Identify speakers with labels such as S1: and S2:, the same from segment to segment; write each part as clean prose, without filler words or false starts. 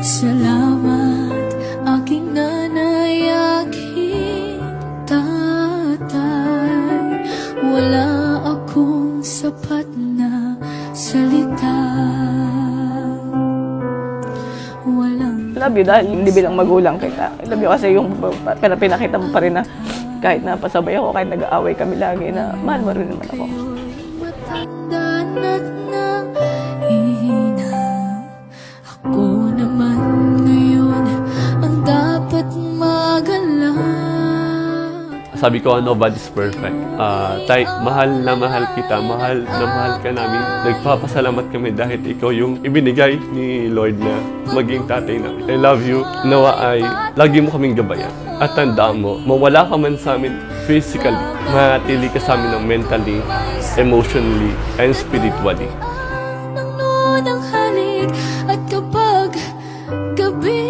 S1: Salamat aking nanay, aking tatay. Wala akong sapat na salita.
S2: Love you dahil hindi bilang magulang kita. I love you kasi yung pinakita mo pa rin na kahit napasabay ako, kahit nag-aaway kami lagi, na mahal mo rin naman ako.
S1: Ako naman ngayon ang dapat magalang.
S3: Sabi ko, nobody's perfect. Tay, mahal na mahal kita, mahal na mahal ka namin. Nagpapasalamat kami dahil ikaw yung ibinigay ni Lord na maging tatay namin. I love you. Nawa ay lagi mo kaming gabayan. At tandaan mo, mawala ka man sa amin physically, matili ka sa amin ng mentally, emotionally, and spiritually.
S1: Ng halik at kapag gabi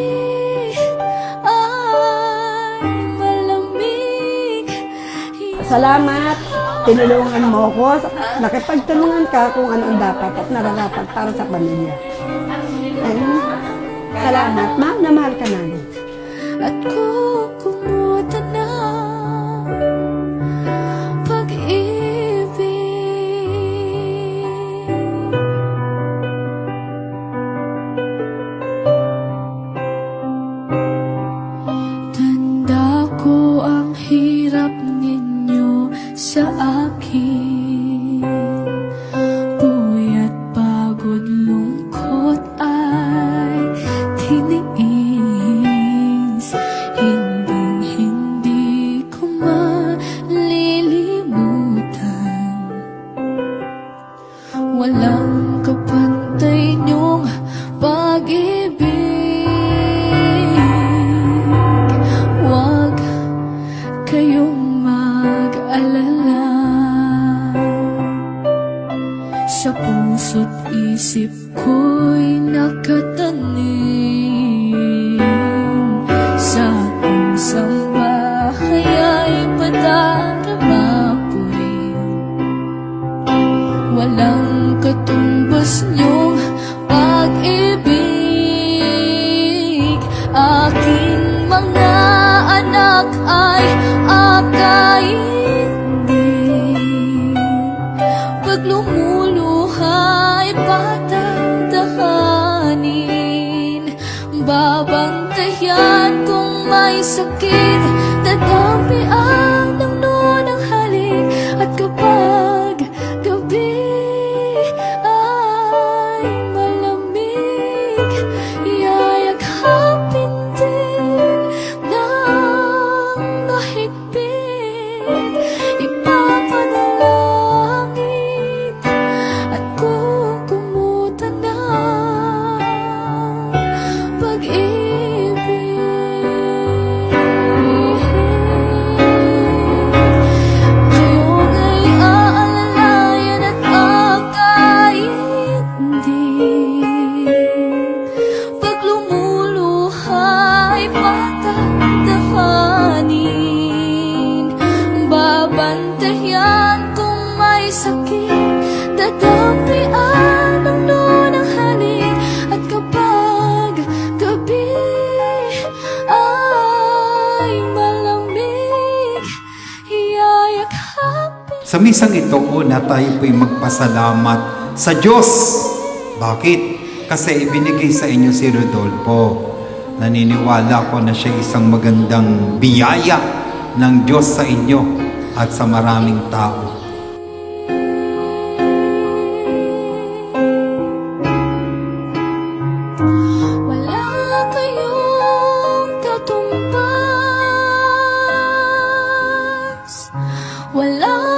S1: ay malamig.
S4: Salamat, tinulungan mo ko. Nakipagtulungan ka kung ano ang dapat at nararapat para sa pamilya. Salamat, ma'am, na mahal ka namin.
S1: At kukumuta na pag-ibig. Tanda ko ang hirap ninyo sa akin. Puyat, pagod, lungkot ay tiniis. Hindi ko malilimutan. Walang kapantay niyong pag-ibig. Huwag kayong mag-alala. Sa puso't isip ko'y nakatanim. Sa isang bahay ay padarama ko'y walang katumbas niyong pag-ibig. Aking mga anak ay akayin din. Pag lumuluhay, patatahanin. Babantayan kung may sakit, dadampian ng noon ang halik. At kapag gabi ay malamig, yayakapin din ng mahigpit. Ipapanalangin at kukumutan ng pag-ibig. Ngayong ay aalalayan at akaintindi. Pag lumuluhay, patatahanin. Babantayan kung may sakit, dadampian ng noon ang halik. At kapag gabi ay malamig, yayakapin.
S5: Sa misang ito, una tayo po'y magpasalamat sa Diyos. Bakit? Kasi ibinigay sa inyo si Rodolfo. Naniniwala ko na siya isang magandang biyaya ng Diyos sa inyo at sa maraming tao.
S1: Wala kayong katumbas, wala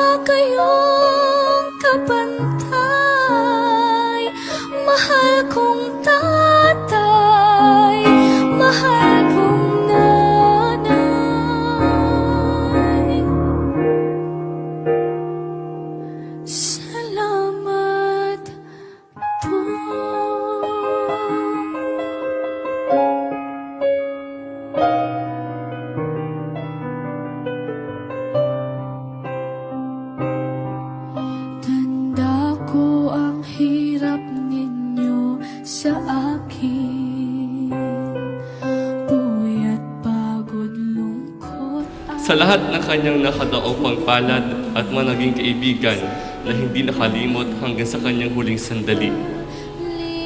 S3: lahat ng kanyang nakadaong pagpalad at mga naging kaibigan na hindi nakalimot hanggang sa kanyang huling sandali.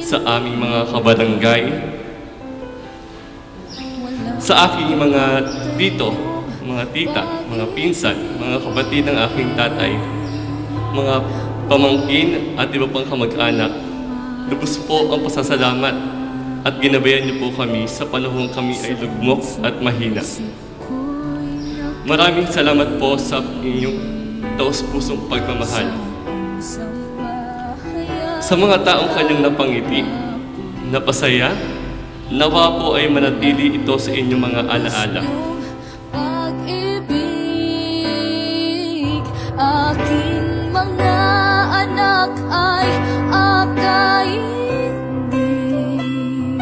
S3: Sa aming mga kabarangay, sa aking mga tito, mga tita, mga pinsan, mga kapatid ng aking tatay, mga pamangkin at iba pang kamag-anak, lubos po ang pasasalamat at ginabayan niyo po kami sa panahong kami ay lugmok at mahina. Maraming salamat po sa inyong taos-pusong pagmamahal. Sa mga taong kanyang napangiti, napasaya, nawa po ay manatili ito sa inyong mga alaala.
S1: Pag-ibig, aking mga anak ay akayin din.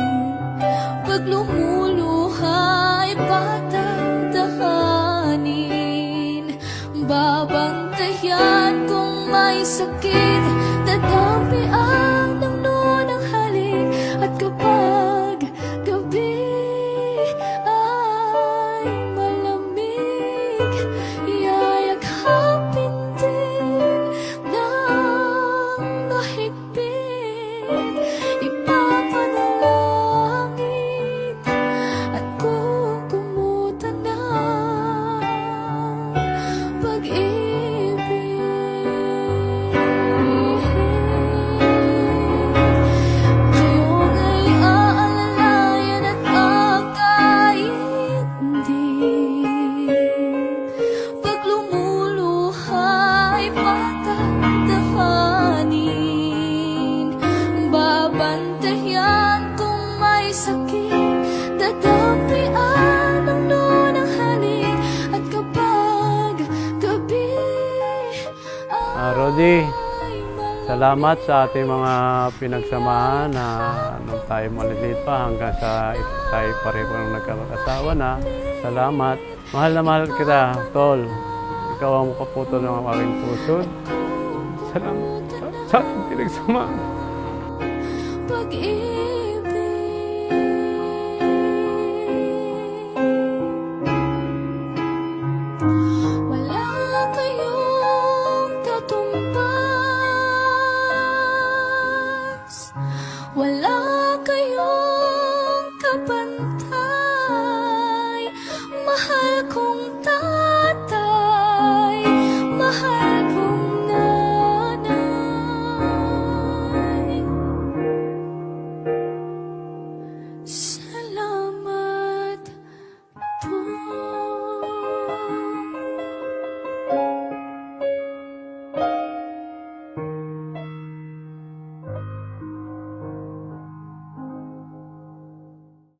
S1: Pag lumuluhay, patatahanin. Babantayan kung may sakit, tatapian ng lunang halik. At kapag gabi ay malamig, yayakapin din ng mahigpit. Ipapanalangin at kukumutan ng pag-ibig. Ngayong ay aalalayan at akayin din. Pag lumuluhay, patatahanin. Babantayan kung may sakit, tatapian ng lunang halik. At kapag gabi
S6: Rodi,
S1: ay
S6: salamat sa ating mga pinagsamahan na nung tayo maliliit pa hanggang sa tayo pareho nang nagkakasawa na. Salamat. Mahal na mahal kita, Tol. Ikaw ang kaputo ng aking puso. Salamat sa ating pinagsamahan.
S1: wala kayong katumbas, wala kayong kapantay. Mahal